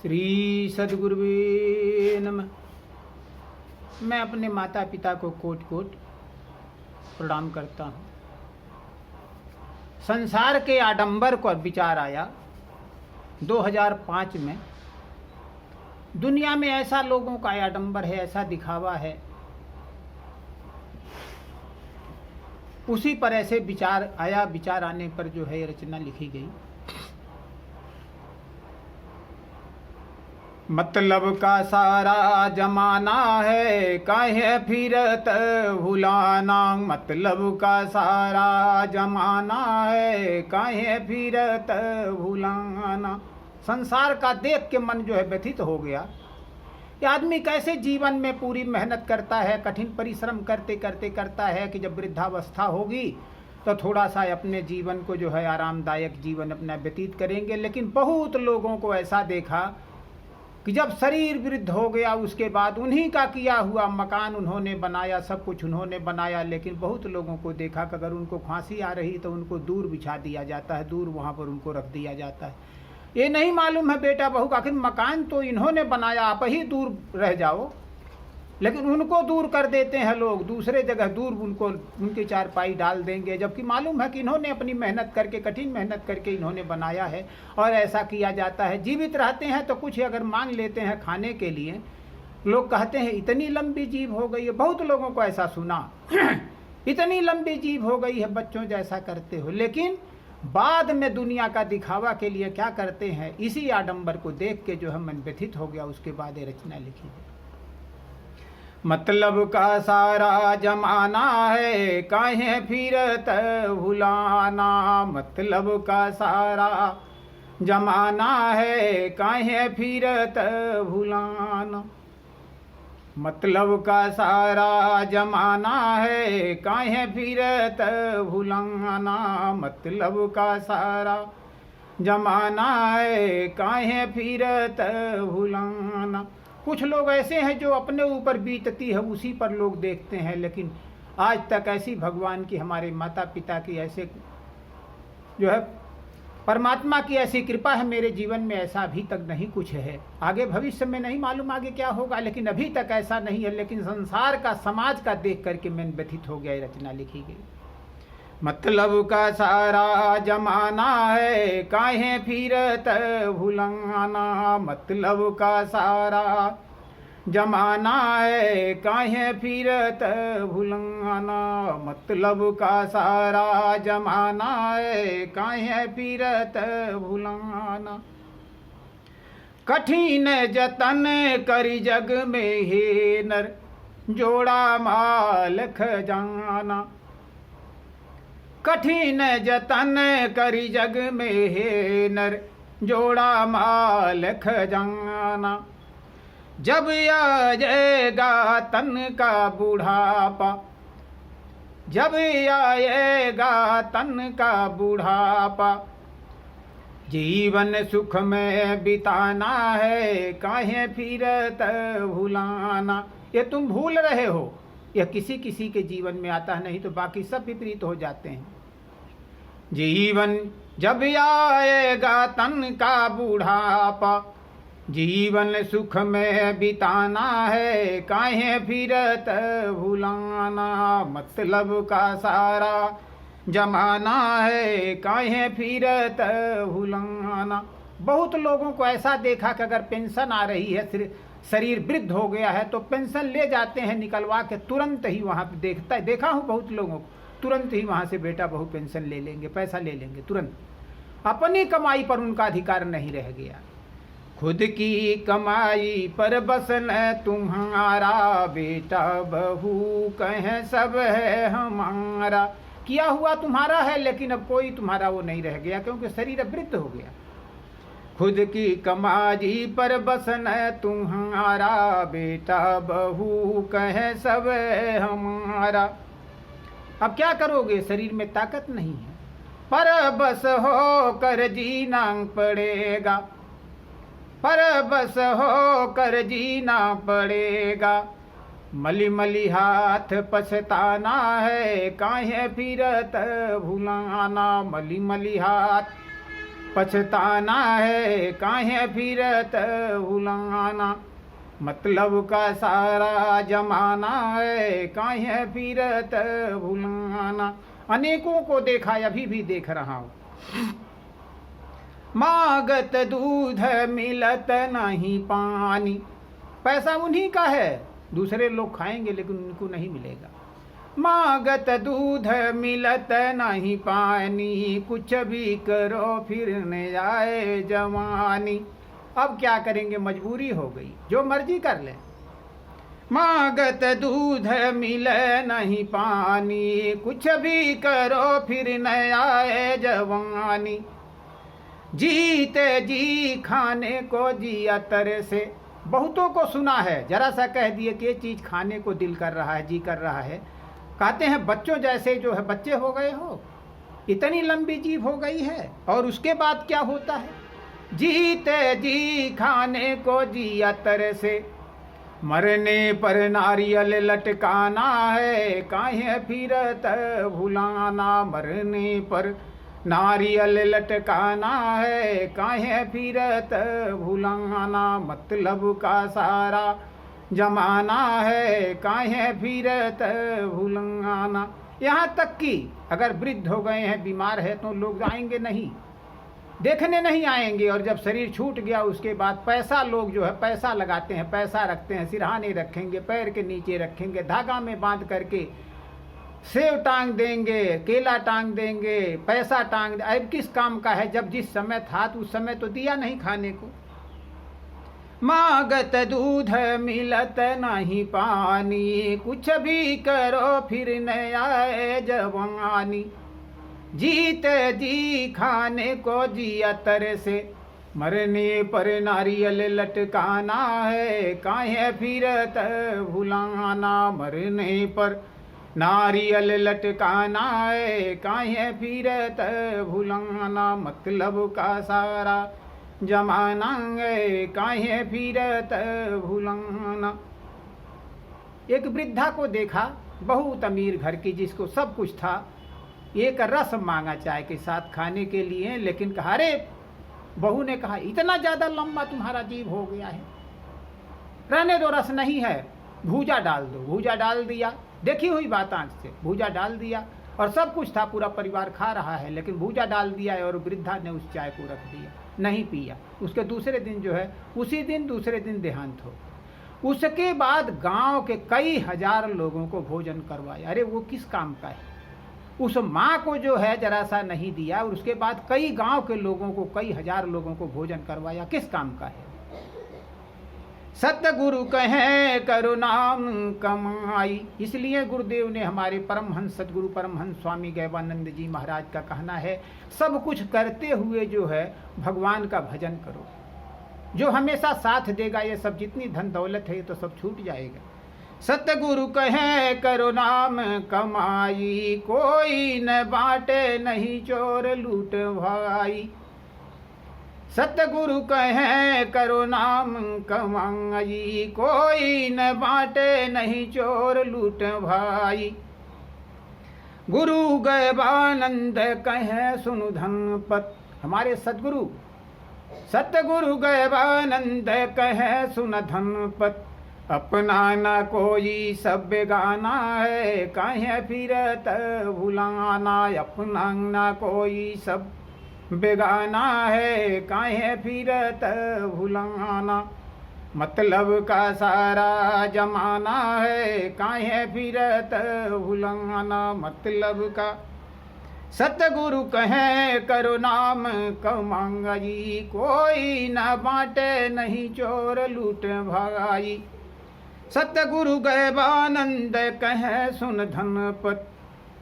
श्री सद्गुरुवे नमः। मैं अपने माता पिता को कोटि कोटि प्रणाम करता हूँ। संसार के आडंबर को विचार आया 2005 में। दुनिया में ऐसा लोगों का आडंबर है, ऐसा दिखावा है, उसी पर ऐसे विचार आया। विचार आने पर जो है रचना लिखी गई। मतलब का सारा जमाना है, काहे फिरत भुलाना। मतलब का सारा जमाना है, काहे फिरत भुलाना। संसार का देख के मन जो है व्यथित हो गया। ये आदमी कैसे जीवन में पूरी मेहनत करता है, कठिन परिश्रम करते करते करता है कि जब वृद्धावस्था होगी तो थोड़ा सा अपने जीवन को जो है आरामदायक जीवन अपना व्यतीत करेंगे। लेकिन बहुत लोगों को ऐसा देखा कि जब शरीर वृद्ध हो गया उसके बाद उन्हीं का किया हुआ मकान उन्होंने बनाया, सब कुछ उन्होंने बनाया। लेकिन बहुत लोगों को देखा कि अगर उनको खांसी आ रही तो उनको दूर बिछा दिया जाता है, दूर वहाँ पर उनको रख दिया जाता है। ये नहीं मालूम है बेटा बहू का, आखिर मकान तो इन्होंने बनाया, आप ही दूर रह जाओ। लेकिन उनको दूर कर देते हैं लोग, दूसरे जगह दूर उनको उनकी चारपाई डाल देंगे, जबकि मालूम है कि इन्होंने अपनी मेहनत करके, कठिन मेहनत करके इन्होंने बनाया है। और ऐसा किया जाता है। जीवित रहते हैं तो कुछ अगर मांग लेते हैं खाने के लिए, लोग कहते हैं इतनी लंबी जीभ हो गई है। बहुत लोगों को ऐसा सुना इतनी लंबी जीभ हो गई है, बच्चों जैसा करते हो। लेकिन बाद में दुनिया का दिखावा के लिए क्या करते हैं, इसी आडंबर को देख के जो है मन व्यथित हो गया। उसके बाद ये रचना लिखी है। मतलब का सारा जमाना है, काहे फिरत भुलाना। मतलब का सारा जमाना है, काहे फिरत भुलाना। मतलब का सारा जमाना है, काहे फिरत भुलाना। मतलब का सारा जमाना है, काहे फिरत भुलाना। कुछ लोग ऐसे हैं जो अपने ऊपर बीतती है उसी पर लोग देखते हैं। लेकिन आज तक ऐसी भगवान की, हमारे माता पिता की ऐसे जो है परमात्मा की ऐसी कृपा है मेरे जीवन में, ऐसा अभी तक नहीं कुछ है। आगे भविष्य में नहीं मालूम आगे क्या होगा, लेकिन अभी तक ऐसा नहीं है। लेकिन संसार का, समाज का देख करके मैं व्यथित हो गया। रचना लिखी गई। मतलब का सारा जमाना है, काहे फिरत भुलाना। मतलब का सारा जमाना है, काहे फिरत भुलाना। मतलब का सारा जमाना है, काहे फिरत भुलाना। कठिन जतन करी जग में हे नर, जोड़ा माल खजाना। कठिन जतन करी जग में हे नर, जोड़ा माल खजाना। जब आएगा तन का बुढ़ापा, जब आएगा तन का बुढ़ापा। जीवन सुख में बिताना है, काहे फिरत भुलाना। ये तुम भूल रहे हो, यह किसी किसी के जीवन में आता है, नहीं तो बाकी सब विपरीत हो जाते हैं। जीवन जब आएगा तन का बुढ़ापा, जीवन सुख में बिताना है, काहे फिरत भुलाना। मतलब का सारा जमाना है, काहे फिरत भुलाना। बहुत लोगों को ऐसा देखा कि अगर पेंशन आ रही है, शरीर वृद्ध हो गया है, तो पेंशन ले जाते हैं निकलवा के, तुरंत ही वहाँ पे देखा हूँ बहुत लोगों को, तुरंत ही वहाँ से बेटा बहू पेंशन ले लेंगे, पैसा ले लेंगे तुरंत। अपनी कमाई पर उनका अधिकार नहीं रह गया। खुद की कमाई पर बस न तुम्हारा, बेटा बहू कहें सब है हमारा। किया हुआ तुम्हारा है, लेकिन अब कोई तुम्हारा वो नहीं रह गया, क्योंकि शरीर अब वृद्ध हो गया। खुद की कमाई पर बस न तुम्हारा, बेटा बहू कहे सब हमारा। अब क्या करोगे, शरीर में ताकत नहीं है, पर बस हो कर जीना पड़ेगा, पर बस हो कर जीना पड़ेगा। मली मली हाथ पछताना है, काहे फिरत भुलाना। मली मली हाथ पछताना है काहे फिरत भुलाना। मतलब का सारा जमाना है काहे फिरत भुलाना। अनेकों को देखा, अभी भी देख रहा हूँ। मागत दूध मिलत नहीं पानी। पैसा उन्हीं का है, दूसरे लोग खाएंगे लेकिन उनको नहीं मिलेगा। मागत दूध मिलत नहीं पानी, कुछ भी करो फिर न आए जवानी। अब क्या करेंगे, मजबूरी हो गई, जो मर्जी कर ले। मागत दूध मिले नहीं पानी, कुछ भी करो फिर न आए जवानी। जीते जी खाने को जिया तरह से। बहुतों को सुना है, जरा सा कह दिए कि ये चीज़ खाने को दिल कर रहा है, जी कर रहा है, कहते हैं बच्चों जैसे जो है बच्चे हो गए हो, इतनी लंबी जीभ हो गई है। और उसके बाद क्या होता है, जीते जी खाने को जिया तरह से। मरने पर नारियल लटकाना है काहे फिरत भुलाना। मरने पर नारियल लटकाना है काहे फिरत भुलाना। मतलब का सारा जमाना है काहे फिरत भुलाना। यहाँ तक कि अगर वृद्ध हो गए हैं, बीमार है, तो लोग आएंगे नहीं, देखने नहीं आएंगे। और जब शरीर छूट गया उसके बाद पैसा, लोग जो है पैसा लगाते हैं, पैसा रखते हैं, सिरहाने रखेंगे, पैर के नीचे रखेंगे, धागा में बांध करके सेव टांग देंगे, केला टांग देंगे, पैसा टांग दे। अब किस काम का है, जब जिस समय था तो उस समय तो दिया नहीं खाने को। मागत दूध मिलत नहीं पानी, कुछ भी करो फिर न आए जवानी। जीते जी खाने को जिया तरह से। मरने पर नारियल लटकाना है काहे फिरत भुलाना। मरने पर नारियल लटकाना है काहे फिरत भुलाना। मतलब का सारा जमाना है काहे फिरत भुलाना। एक वृद्धा को देखा, बहुत अमीर घर की, जिसको सब कुछ था। एक रस मांगा चाय के साथ खाने के लिए, लेकिन कहा, अरे बहू ने कहा, इतना ज़्यादा लंबा तुम्हारा जीव हो गया है, रहने दो, रस नहीं है, भूजा डाल दो। भूजा डाल दिया, देखी हुई बात आंख से, भूजा डाल दिया। और सब कुछ था, पूरा परिवार खा रहा है, लेकिन भूजा डाल दिया और वृद्धा ने उस चाय को रख दिया, नहीं पिया। उसके दूसरे दिन जो है, उसी दिन दूसरे दिन देहांत हो। उसके बाद गांव के कई हजार लोगों को भोजन करवाया। अरे वो किस काम का है, उस माँ को जो है जरा सा नहीं दिया, और उसके बाद कई गांव के लोगों को, कई हजार लोगों को भोजन करवाया, किस काम का है। सतगुरु कहे करो नाम कमाई। इसलिए गुरुदेव ने, हमारे परमहंस सतगुरु परमहंस स्वामी गैवानंद जी महाराज का कहना है, सब कुछ करते हुए जो है भगवान का भजन करो, जो हमेशा साथ देगा। ये सब जितनी धन दौलत है ये तो सब छूट जाएगा। सतगुरु कहे करो नाम कमाई, कोई न बांटे नहीं चोर लूट भाई। सतगुरु कहे करो नाम कमाई, कोई न बांटे नहीं चोर लूट भाई। गुरु गैवानंद कहे सुनु धनपत। हमारे सतगुरु सतगुरु गैवानंद कहे सुन धनपत। अपना न कोई सब बेगाना है काहे फिरत भुलाना। अपना न कोई सब बेगाना है काहे फिरत भुलाना। मतलब का सारा जमाना है काहे फिरत भुलाना। मतलब का सतगुरु कहे करो नाम कमाई, कोई न बांटे नहीं चोर लूट भाई। सतगुरु गैवानंद कहे सुन धनपत।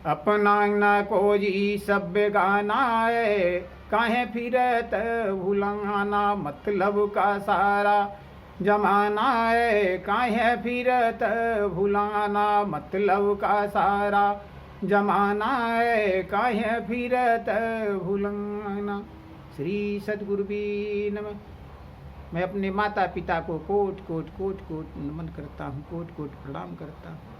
अपना न कोई सब बेगाना है काहे फिरत भुलाना। मतलब का सारा जमाना है काहे फिरत भुलाना। मतलब का सारा जमाना है काहे फिरत भुलाना। श्री सद्गुरु भी नमः। मैं अपने माता पिता को कोट कोट कोट कोट नमन करता हूँ, कोट कोट प्रणाम करता हूँ।